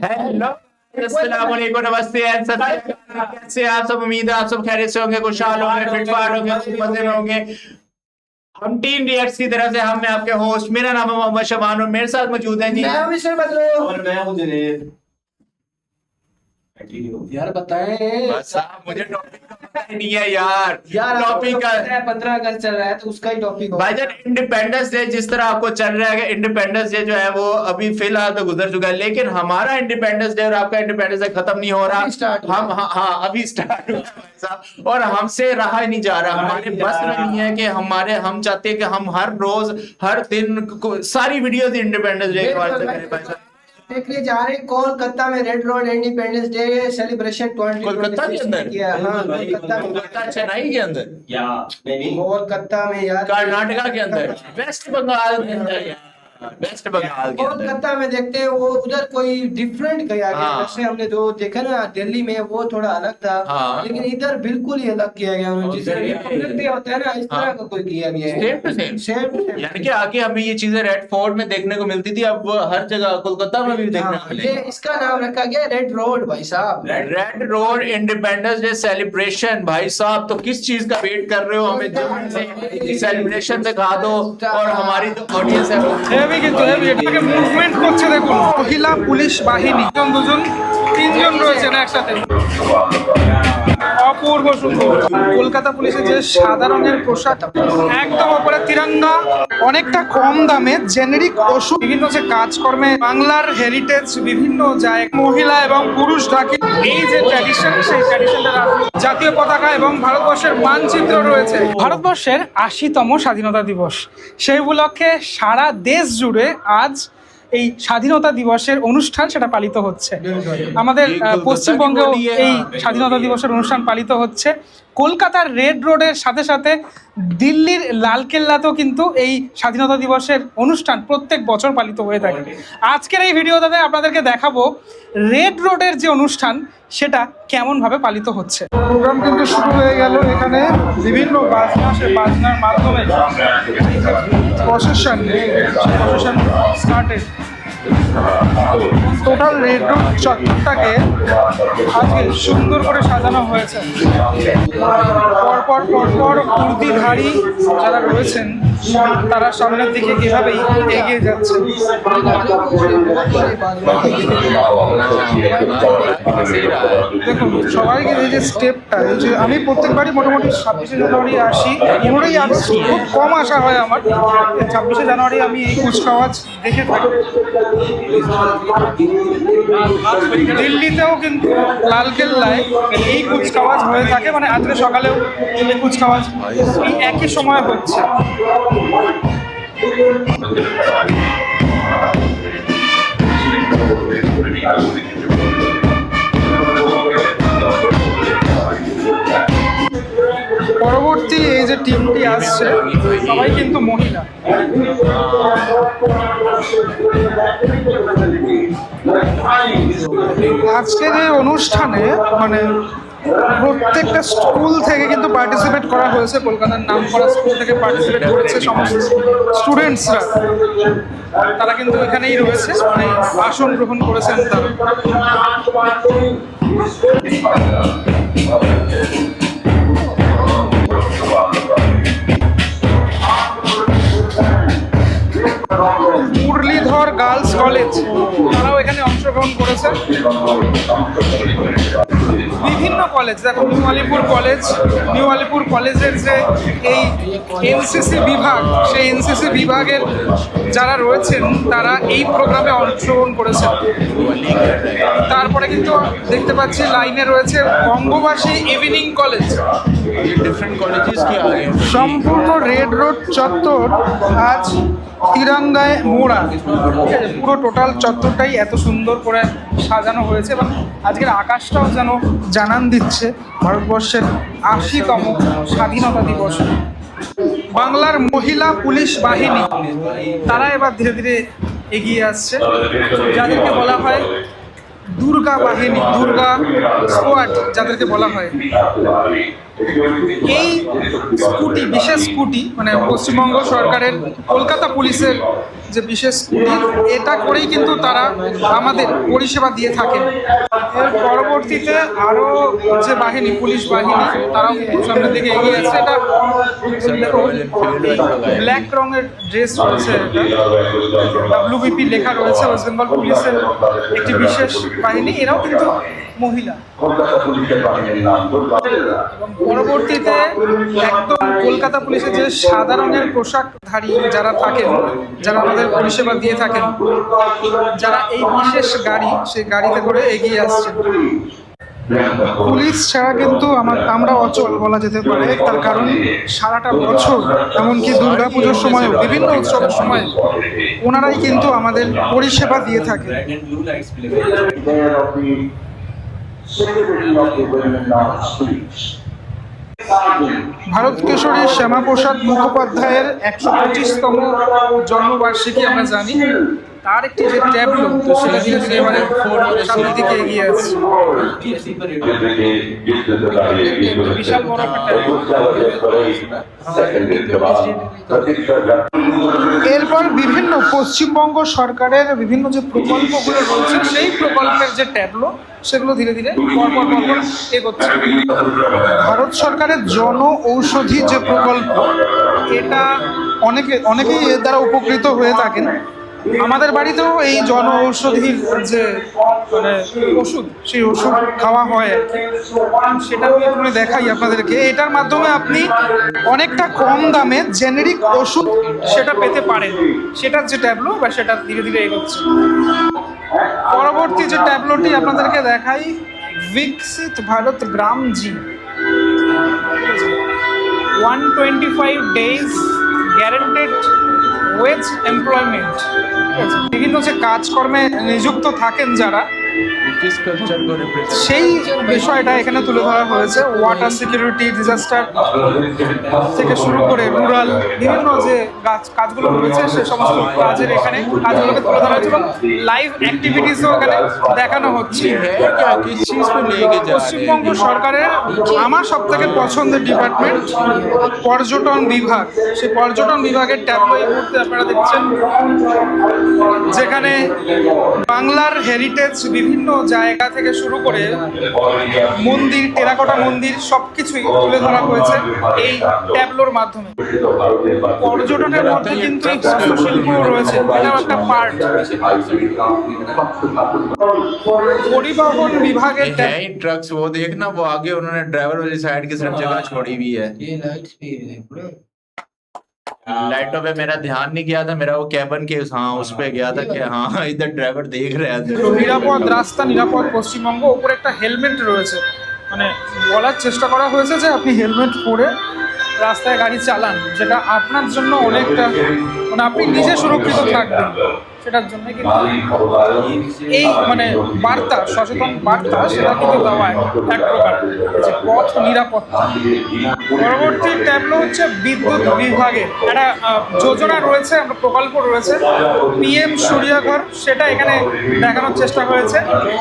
Hello, अस्सलाम वालेकुम, नमस्ते एंड सत श्री अकाल। कैसे आप सब? उम्मीद है आप सब खैरियत से होंगे, खुशहाल होंगे, फिटफाट होंगे, खूब मजे में होंगे। हम टीम रिएक्ट्स की तरफ से हम आपके होस्ट, मेरा नाम है मोहम्मद शबान और मेरे साथ मौजूद हैं जी मैं हूं मिस्टर बदलो और मैं हूं जुनैद। यार बताएं। बस आप, मुझे टॉपिक का पता ही नहीं है यार टॉपिक का। 15 अगस्त चल रहा है तो उसका ही टॉपिक होगा। भाईजान, इंडिपेंडेंस डे जिस तरह आपको चल रहा है, इंडिपेंडेंस डे जो है वो अभी फिलहाल तो गुजर चुका है, लेकिन हमारा इंडिपेंडेंस डे और आपका इंडिपेंडेंस डे खत्म नहीं हो रहा। हम हाँ अभी स्टार्ट हुआ है भाई साहब, और हमसे रहा ही नहीं जा रहा। हमारे बस में नहीं है कि हम चाहते हैं कि हम हर रोज हर दिन सारी वीडियोस इंडिपेंडेंस डे के बारे में करें भाई साहब। देखने जा रहे हैं कोलकाता में red road independence day celebration 20 Kolkata के अंदर किया। हाँ कोलकाता में, कोलकाता चेन्नई के अंदर या नहीं कोलकाता में यार, कर्नाटका के अंदर, वेस्ट बंगाल के अंदर यार, वेस्ट बंगाल के अंदर कोलकाता में देखते हैं वो उधर कोई डिफरेंट किया गया। हाँ। जैसे हमने जो देखा ना दिल्ली में वो थोड़ा अलग था। हाँ। लेकिन इधर बिल्कुल ही अलग किया गया उन्होंने, जिस तरह रिपब्लिक डे होता है ना इस तरह का कोई किया गया है। Same to same. Same to same. यानी कि आगे हमें ये चीजें रेड फोर्ट में देखने को मिलती थी, अब हर जगह कोलकाता में भी देखने को ये मिलेगी। इसका नाम रखा गया रेड रोड भाई साहब। Red road independence day celebration भाई साहब, तो किस चीज का वेट कर रहे हो? हमें जल्द से सेलिब्रेशन दिखा दो और हमारी जो ऑडियंस है वो হেভি কিন্তু হেভি এটাকে মুভমেন্ট করছে দেখুন। মহিলা পুলিশ বাহিনী দুজন তিনজন রয়েছেন একসাথে, অপূর্ব সুন্দর। কলকাতা পুলিশের যে সাদা রঙের পোশাক, একদম উপরে তিরঙ্গা, অনেকটা কম দামে জেনেরিক ওষুধ, বিভিন্ন যে কাজকর্মে বাংলার হেরিটেজ বিভিন্ন জায়গায় মহিলা এবং পুরুষ ঢাকি এই যে ট্র্যাডিশন, সেই ট্র্যাডিশনটা জাতীয় পতাকা এবং ভারতবর্ষের মানচিত্র রয়েছে। ভারতবর্ষের 80তম স্বাধীনতা দিবস, সেই উপলক্ষে সারা দেশ জুড়ে আজ এই স্বাধীনতা দিবসের অনুষ্ঠান সেটা পালিত হচ্ছে। আমাদের পশ্চিমবঙ্গেও এই স্বাধীনতা দিবসের অনুষ্ঠান পালিত হচ্ছে। কলকাতার রেড রোডের সাথে সাথে দিল্লির লালকেল্লাতেও কিন্তু এই স্বাধীনতা দিবসের অনুষ্ঠান প্রত্যেক বছর পালিত হয়ে থাকে। আজকের এই ভিডিওটাতে আপনাদেরকে দেখাবো রেড রোডের যে অনুষ্ঠান সেটা কেমনভাবে পালিত হচ্ছে। প্রোগ্রাম কিন্তু শুরু হয়ে গেল। এখানে বিভিন্ন বাজনার মাধ্যমে procession started. Total red road চত্বরটাকে আজকে সুন্দর করে সাজানো হয়েছে। পরপর কুর্তিধারী যারা রয়েছেন তারা সামনের দিকে কিভাবেই এগিয়ে যাচ্ছে। দেখুন সবাইকে এই যে স্টেপটা, এই যে আমি প্রত্যেকবারই মোটামুটি 26শে জানুয়ারি আসি, 15ই আগস্ট খুব কম আসা হয় আমার। 26শে জানুয়ারি আমি এই কুচকাওয়াজ দেখে থাকি। দিল্লিতেও কিন্তু লালকেল্লায় এই কুচকাওয়াজ হয়ে থাকে, মানে আজকে সকালেও এই কুচকাওয়াজ এই একই সময় হচ্ছে। পরবর্তী এই যে টিমটি আসছে সবাই কিন্তু মহিলা। আজকের এই অনুষ্ঠানে মানে প্রত্যেকটা স্কুল থেকে কিন্তু পার্টিসিপেট করা হয়েছে। কলকাতার নামকরা স্কুল থেকে পার্টিসিপেট করেছে সমস্ত স্টুডেন্টসরা। তারা কিন্তু এখানেই রয়েছে, মানে আসন গ্রহণ করেছেন তারা। মুরলীধর গার্লস কলেজ তারাও এখানে অংশগ্রহণ করেছে। বিভিন্ন কলেজ, দেখো নিউ আলিপুর কলেজের যে এই এনসিসি বিভাগ, সেই এনসিসি বিভাগের যারা রয়েছেন তারা এই প্রোগ্রামে অংশগ্রহণ করেছেন। তারপরে কিন্তু দেখতে পাচ্ছি লাইনে রয়েছে বঙ্গবাসী ইভিনিং কলেজ। সম্পূর্ণ রেড রোড চত্বর আজ তিরঙ্গায় মোড়া। পুরো টোটাল চত্বরটাই এত সুন্দর করে সাজানো হয়েছে এবং আজকের আকাশটাও যেন জানান দিচ্ছে ভারতবর্ষের 80তম স্বাধীনতা দিবস। বাংলার মহিলা পুলিশ বাহিনী তারা এবার ধীরে ধীরে এগিয়ে আসছে, যাদেরকে বলা হয় দুর্গা বাহিনী, দুর্গা স্কোয়াড যাদেরকে বলা হয়। এই স্কুটি, বিশেষ স্কুটি, মানে পশ্চিমবঙ্গ সরকারের কলকাতা পুলিশের যে বিশেষ স্কুটি, এটা করেই কিন্তু তারা আমাদের পরিষেবা দিয়ে থাকেন। এর পরবর্তীতে আরও যে বাহিনী, পুলিশ বাহিনী, তারাও কিন্তু সামনের দিকে এগিয়ে আছে। এটা ব্ল্যাক রঙের ড্রেস রয়েছে, এটা WBP লেখা রয়েছে, ওয়েস্ট বেঙ্গল পুলিশের একটি বিশেষ বাহিনী, এরাও কিন্তু মহিলা। পরবর্তীতে একদম কলকাতা পুলিশের যে সাদা রঙের পোশাকধারী যারা থাকেন, যারা আমাদের পরিষেবা দিয়ে থাকেন, যারা এই বিশেষ গাড়ি, সেই গাড়িতে করে এগিয়ে আসছেন। পুলিশ ছাড়া কিন্তু আমরা অচল বলা যেতে পারে, তার কারণ সারাটা বছর, এমনকি দুর্গাপুজোর সময়, বিভিন্ন উৎসবের সময় ওনারাই কিন্তু আমাদের পরিষেবা দিয়ে থাকে। ভারত কেশরী শ্যামাপ্রসাদ মুখোপাধ্যায়ের 125তম জন্মবার্ষিকী আমরা জানি, তার একটি যে ট্যাবলো, তো সেটা ধীরে ধীরে এবারে সামনের দিকে এগিয়ে আসছে। বিশাল বড় একটা ট্যাবলো। এরপর বিভিন্ন পশ্চিমবঙ্গ সরকারের বিভিন্ন যে প্রকল্পগুলো রয়েছে, সেই প্রকল্পের যে ট্যাবলো, সেগুলো ধীরে ধীরে পরপর এগোচ্ছে। ভারত সরকারের জন ঔষধি যে প্রকল্প, এটা অনেকেই এর দ্বারা উপকৃত হয়ে থাকেন। আমাদের বাড়িতেও এই জন ঔষধির যে মানে ওষুধ, সেই ওষুধ খাওয়া হয় আর কি। সেটা আমি একটু দেখাই আপনাদেরকে। এটার মাধ্যমে আপনি অনেকটা কম দামে জেনেরিক ওষুধ সেটা পেতে পারেন। সেটার যে ট্যাবলো বা সেটা ধীরে ধীরে এগোচ্ছে। পরবর্তী যে ট্যাবলোটি আপনাদেরকে দেখাই, বিকশিত ভারত গ্রাম জি, 125 days গ্যারান্টেড ওয়েজ এমপ্লয়মেন্ট। বিভিন্ন যে কাজকর্মে নিযুক্ত থাকেন যারা, সেই বিষয়টা এখানে তুলে ধরা হয়েছে। ওয়াটার সিকিউরিটি, ডিজাস্টার থেকে শুরু করে রুরাল বিভিন্ন যে কাজগুলো রয়েছে, সে সমস্ত কাজের এখানে কাজগুলোকে তুলে ধরা হয়েছে এবং লাইভ অ্যাক্টিভিটিসও এখানে দেখানো হচ্ছে। পশ্চিমবঙ্গ সরকারের আমার সব থেকে পছন্দের ডিপার্টমেন্ট পর্যটন বিভাগ। সেই পর্যটন বিভাগের ট্যাবলো এই মুহূর্তে আপনারা দেখছেন, যেখানে বাংলার হেরিটেজ বিভিন্ন জায়গা থেকে শুরু করে মন্দির, টেরাকোটা মন্দির, সবকিছুই তুলে ধরা হয়েছে এই ট্যাবলোর মাধ্যমে। পর্যটনের মধ্যে কিন্তু এই হস্তশিল্প রয়েছে, এটাও একটা পার্ট। পরিবহন বিভাগের ट्रक्स वो देखना, वो आगे उन्होंने ड्राइवर वाली साइड की सिर्फ जगह छोड़ी हुई है। लाइटों पे मेरा ध्यान नहीं गया था, मेरा वो कैबन के उस पे गया था कि हाँ इधर ड्राइवर देख रहे थे। নিরাপদ রাস্তা, নিরাপদ পশ্চিমবঙ্গ, উপরে একটা হেলমেট রয়েছে। মানে বলার চেষ্টা করা হয়েছে যে আপনি হেলমেট পরে রাস্তায় গাড়ি চালান, যেটা আপনার জন্য অনেকটা, মানে আপনি নিজে সুরক্ষিত থাকবেন, সেটার জন্য কিন্তু এই মানে বার্তা, সচেতন বার্তা, সেটা কিন্তু দেওয়া এক প্রকার যে পথ নিরাপত্তা। পরবর্তী ট্যাবলো হচ্ছে বিদ্যুৎ বিভাগের একটা যোজনা রয়েছে, একটা প্রকল্প রয়েছে, PM সূর্যঘর, সেটা এখানে দেখানোর চেষ্টা হয়েছে।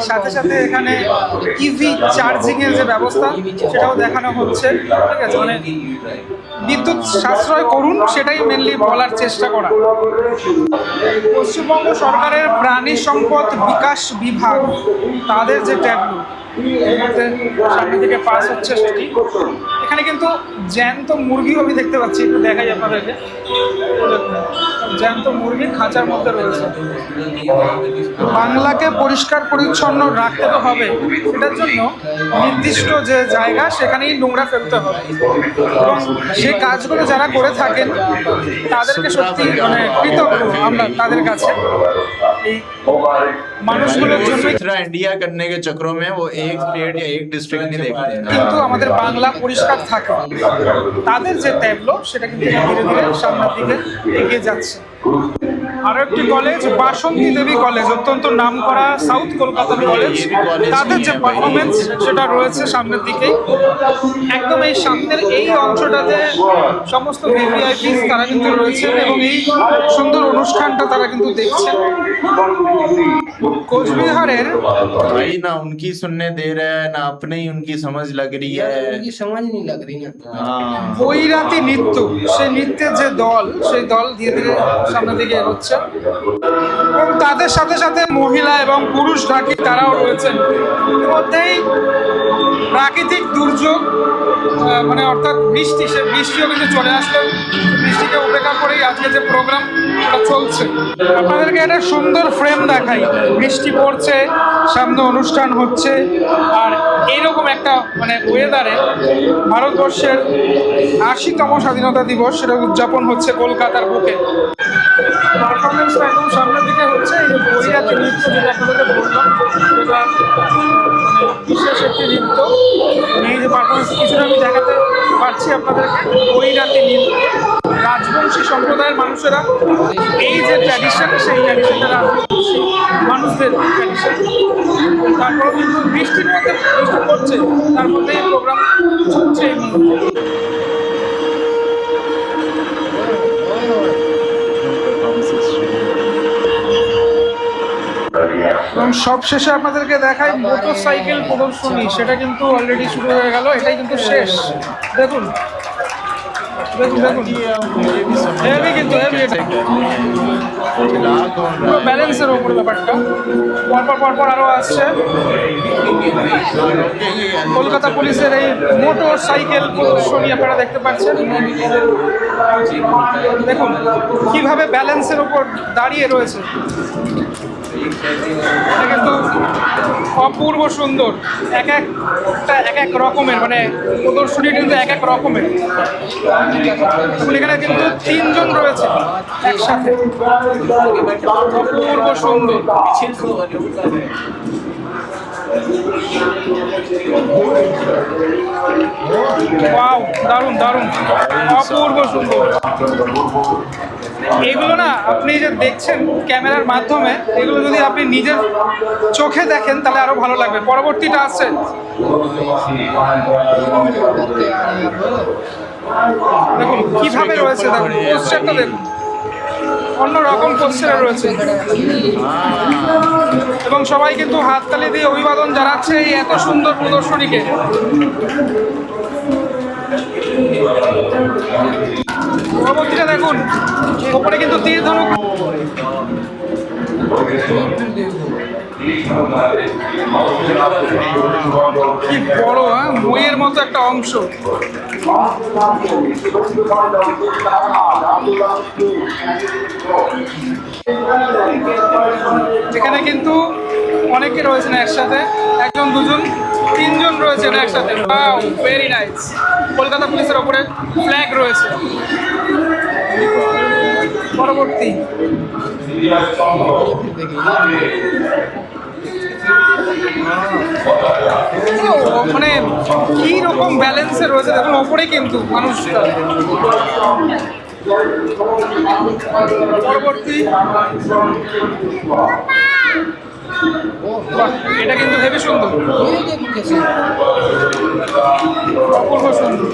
সাথে সাথে এখানে EV চার্জিংয়ের যে ব্যবস্থা, সেটাও দেখানো হচ্ছে। ঠিক আছে, মানে বিদ্যুৎ সাশ্রয় করুন, সেটাই মেনলি বলার চেষ্টা করা। পশ্চিমবঙ্গ সরকারের প্রাণী সম্পদ বিকাশ বিভাগ, তাদের যে ট্যাবলো সামনে থেকে পাস হচ্ছে, সেটি এখানে কিন্তু জ্যান্ত মুরগিও আমি দেখতে পাচ্ছি, একটু দেখাই আপনাদেরকে। জ্যান্ত মুরগি খাঁচার মধ্যে রয়েছে। বাংলাকে পরিষ্কার পরিচ্ছন্ন রাখতে তো হবে, সেটার জন্য নির্দিষ্ট যে জায়গা, সেখানেই নোংরা ফেলতে হবে এবং সে কাজগুলো যারা করে থাকেন তাদেরকে সত্যি মানে কৃতজ্ঞ আমরা তাদের কাছে। এই মানুষগুলোর জন্য इंडिया करने के चक्रों में वो एक स्टेट या एक डिस्ट्रिक्ट नहीं देखते हैं। কিন্তু আমাদের বাংলা পরিষ্কার থাকে, তাদের যে ট্যাবলো, সেটা কিন্তু ধীরে ধীরে সামনের দিকে এগিয়ে যাচ্ছে। আরো একটি কলেজ বাসন্তী দেবী কলেজ, অত্যন্ত নামকরা সাউথ কলকাতার কলেজ। তাদের যে পারফরমেন্স সেটা রয়েছে সামনের দিকেই, একদম এই সামনের এই অংশটাতে সমস্ত ভিভিআইপি তারা কিন্তু রয়েছেন এবং এই সুন্দর অনুষ্ঠানটা তারা কিন্তু দেখছেন। কোচবিহারের भाई ना उनकी सुनने दे रहा है ना अपने ही उनकी समझ लग रही है। उनकी समझ नहीं लग रही ना। हाँ বৈরাতি নৃত্য, সেই নৃত্যের যে দল, সেই দল ধীরে ধীরে সামনের দিকে এগোচ্ছে এবং তাদের সাথে সাথে মহিলা এবং পুরুষ ঢাকি তারাও রয়েছেন। ইতিমধ্যেই প্রাকৃতিক দুর্যোগ মানে অর্থাৎ বৃষ্টি, সে বৃষ্টিও কিন্তু চলে আসলো। বৃষ্টিকে উপেক্ষা করেই আজকে যে প্রোগ্রাম ওটা চলছে। আপনাদেরকে একটা সুন্দর ফ্রেম দেখাই, বৃষ্টি পড়ছে, সামনে অনুষ্ঠান হচ্ছে, আর এইরকম একটা মানে ওয়েদারে ভারতবর্ষের ৮০তম স্বাধীনতা দিবস সেটা উদযাপন হচ্ছে কলকাতার বুকে। পারফরমেন্সটা একদম সামনের দিকে হচ্ছে। এই যে বৈরাতি নৃত্য যেটা আপনাদেরকে বললাম, সেটা মানে বিশেষ একটি নৃত্য। এই যে পারফরমেন্স কিছুটা আমি দেখাতে পারছি আপনাদেরকে, বৈরাতি নৃত্য। রাজবংশী সম্প্রদায়ের মানুষেরা এই যে ট্র্যাডিশন, সেই ট্র্যাডিশনটা রাজবংশী মানুষদের ট্র্যাডিশন। তারপর কিন্তু বৃষ্টির মধ্যে বৃষ্টি পড়ছে, তার মধ্যে এই প্রোগ্রাম চলছে এই মুহূর্তে। এবং সবশেষে আপনাদেরকে দেখাই মোটর সাইকেল প্রদর্শনী, সেটা কিন্তু অলরেডি শুরু হয়ে গেল, এটাই কিন্তু শেষ। দেখুন দেখুন দেখুন, হেভি কিন্তু হেভি, এটা পুরো ব্যালেন্সের ওপর ব্যাপারটা। পরপর পরপর আরও আসছে। কলকাতা পুলিশের এই মোটর সাইকেল প্রদর্শনী আপনারা দেখতে পাচ্ছেন। দেখুন কিভাবে ব্যালেন্সের ওপর দাঁড়িয়ে রয়েছে, এটা কিন্তু অপূর্ব সুন্দর। এক এক রকমের মানে প্রদর্শনী কিন্তু এক এক রকমের। এখানে কিন্তু ৩ জন রয়েছে একসাথে, অপূর্ব সুন্দর। ওয়াও, দারুণ দারুণ, অপূর্ব সুন্দর। এগুলো না আপনি যে দেখছেন ক্যামেরার মাধ্যমে, এগুলো যদি আপনি নিজের চোখে দেখেন তাহলে আরো ভালো লাগবে। পরবর্তীটা আছে, দেখুন কিভাবে রয়েছে, দেখুন পোস্টারটা দেখুন, অন্যরকম পোস্টারে রয়েছে এবং সবাই কিন্তু হাততালি দিয়ে অভিবাদন জানাচ্ছে এই এত সুন্দর প্রদর্শনীকে। পরবর্তীটা দেখুন, ওপরে কিন্তু তীর ধনুক, কি বড়, হ্যাঁ বইয়ের মতো একটা অংশ। এখানে কিন্তু অনেকে রয়েছেন একসাথে, ১ জন ২ জন ৩ জন রয়েছেন একসাথে। Wow, very nice. কলকাতা পুলিশের ওপরে ফ্ল্যাগ রয়েছে। পরবর্তী মানে কি রকম ব্যালেন্সে রয়েছে দেখুন, ওপরে কিন্তু মানুষটা। পরবর্তী এটা কিন্তু হেবি সুন্দর, অপূর্ব সুন্দর।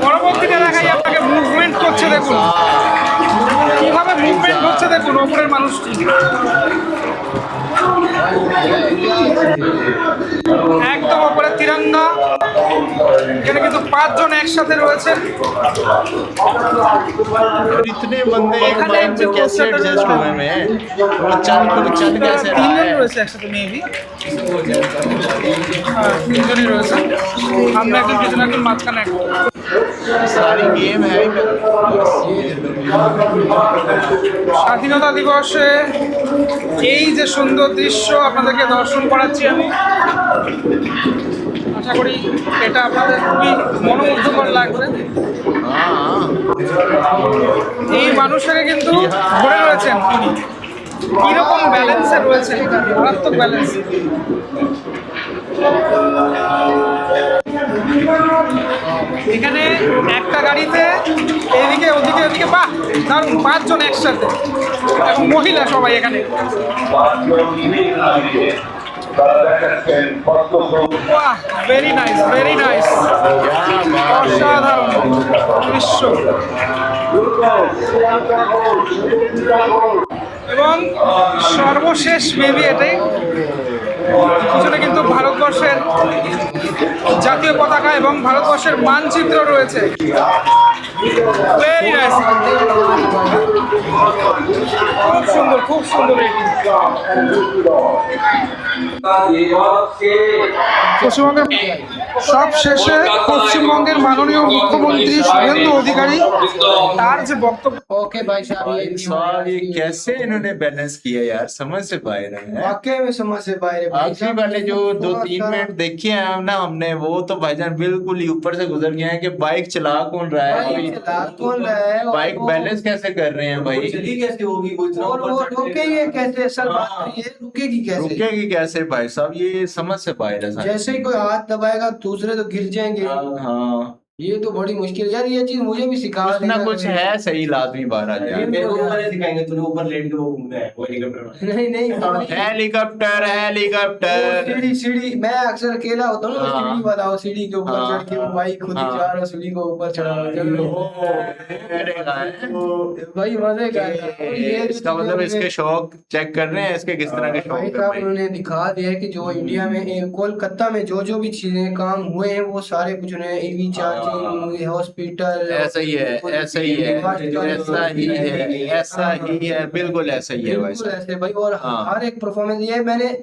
পরবর্তীটা দেখাই আপনাকে, মুভমেন্ট করছে দেখুন, কিভাবে মুভমেন্ট হচ্ছে দেখুন ওপরের মানুষটি। একদম ওপরে তিরঙ্গা, এখানে কিন্তু 5 জন একসাথে রয়েছেন। और इतने बंदे एक बार में कैसे एडजस्ट हुए में वो चल कैसे 3 रहा জন है। রয়েছে একসাথে, মেবি 3 জনই রয়েছে। আমরা একজন পিছনে, একজন মাঝখানে, একজন। सारी गेम है। স্বাধীনতা দিবসে এই যে সুন্দর দৃশ্য আপনাদেরকে দর্শন করাচ্ছি আমি, আশা করি এটা আপনাদের খুবই মনোমুগ্ধকর লাগবে। এই মানুষেরা কিন্তু ধরে রয়েছেন, কিরকম ব্যালেন্সে রয়েছে, মারাত্মক ব্যালেন্স। এখানে একটা গাড়িতে এদিকে ওদিকে ওদিকে বাহ দারুণ 5 জন একসাথে এবং মহিলা সবাই এখানে। বাহ ভেরি নাইস ভেরি নাইস, অসাধারণ দৃশ্য। এবং সর্বশেষ মেবি এটাই, পিছনে কিন্তু ভারতবর্ষের জাতীয় পতাকা এবং ভারতবর্ষের মানচিত্র রয়েছে। ভেরি নাইস, খুব সুন্দর খুব সুন্দর। পশ্চিমবঙ্গের সব শেষে পশ্চিমবঙ্গের মাননীয় মুখ্যমন্ত্রী শুভেন্দু অধিকারী তার যে বক্তব্য, ओके भाई साहब साहब ये कैसे इन्होंने बैलेंस किया यार, समझ से बाहर है। वाकई में समझ से बाहर है भाई आखिरी साहब। वाले जो थोड़ा 2-3 सा- मिनट देखे हैं ना हमने, वो तो भाईजान बिल्कुल ही ऊपर से गुजर गए हैं कि बाइक चला कौन रहा है भाई अभी, चला कौन रहा है और बाइक वो- बैलेंस कैसे कर रहे हैं भाई, चली कैसे होगी वो इतना और ऊपर वो चढ़ के? रुकेगी कैसे, असल बात हाँ। ये रुकेगी कैसे? रुकेगी कैसे भाई साहब, ये समझ से बाहर है साहब। जैसे ही कोई हाथ दबाएगा दूसरे तो गिर जाएंगे। हाँ ये तो बड़ी मुश्किल यार, ये चीज मुझे भी सिखा कुछ ना देना कुछ कभी। है सही लाजमी बाहर आ ये जाए। मेरे को ऊपर ऐसे सिखाएंगे, तूने ऊपर लेट के वो घूमना है वो हेलीकॉप्टर में। नहीं नहीं वो नहीं। हेलीकॉप्टर वो हेलीकॉप्टर सीढ़ी सीढ़ी मैं अक्सर अकेला होता हूँ ना, हाँ। सीढ़ी वाला वो सीढ़ी के ऊपर हाँ, चढ़ के वो बाइक खुद ही हाँ। जा रहा, सीढ़ी को ऊपर चढ़ा रहा, चल रहा। भाई मजे का है। और ये जो इसका मतलब चीजें इसके शौक चेक कर रहे हैं, इसके किस तरह के शौक भाई है साहब भाई। उन्होंने दिखा दिया है कि जो इंडिया में कोलकाता में जो जो भी चीजें काम हुए हैं वो सारे कुछ उन्हें ईवी चार्जिंग, हॉस्पिटल, ऐसा ही है ऐसा ही है ऐसा ही है ऐसा ही है, बिल्कुल ऐसा ही है भाई बिल्कुल साहब। ऐसे भाई। और हाँ। हर एक परफॉर्मेंस, ये मैंने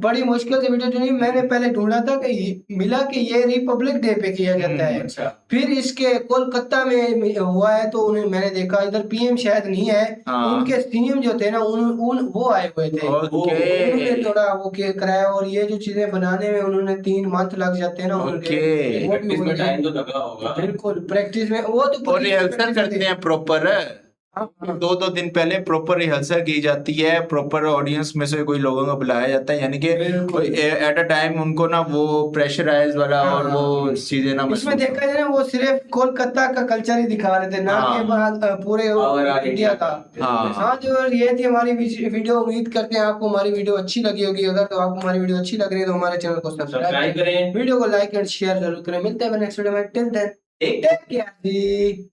बड़ी मुश्किल से वीडियो चुनी, मैंने पहले ढूंढा था कि मिला कि ये रिपब्लिक डे पे किया जाता है, अच्छा फिर इसके कोलकाता में हुआ है तो उन्हें मैंने देखा इधर पीएम शायद नहीं है, हाँ। उनके सीएम जो थे ना उन वो आए हुए थे, उन्होंने ओके थोड़ा वो कराया। और ये जो चीजें बनाने में उन्होंने 3 मंथ लग जाते हैं ना उनके, ओके। वो भी इसमें उनके- टाइम तो लगा होगा। बिल्कुल प्रैक्टिस में वो तो और रिहर्सल करते हैं प्रॉपर, 2-2 दिन पहले प्रॉपर रिहर्सल की जाती है, प्रॉपर ऑडियंस में से कोई लोगों को बुलाया जाता है, यानी कि बिल्कुल। एट अ टाइम उनको ना वो प्रेशराइज वाला और वो चीजें ना इसमें महसूस देखा जाए ना वो सिर्फ कोलकाता का कल्चर ही दिखा रहे थे, ना हाँ। कि बाद पूरे और इंडिया का। हाँ। हाँ जो ये थी हमारी वीडियो। उम्मीद करते हैं आपको हमारी वीडियो अच्छी लगी होगी। अगर तो आपको हमारी वीडियो अच्छी लग रही है तो हमारे चैनल को सब्सक्राइब सब्सक्राइब करें। वीडियो को लाइक एंड शेयर जरूर करें। मिलते हैं नेक्स्ट वीडियो में, टिल देन टेक केयर।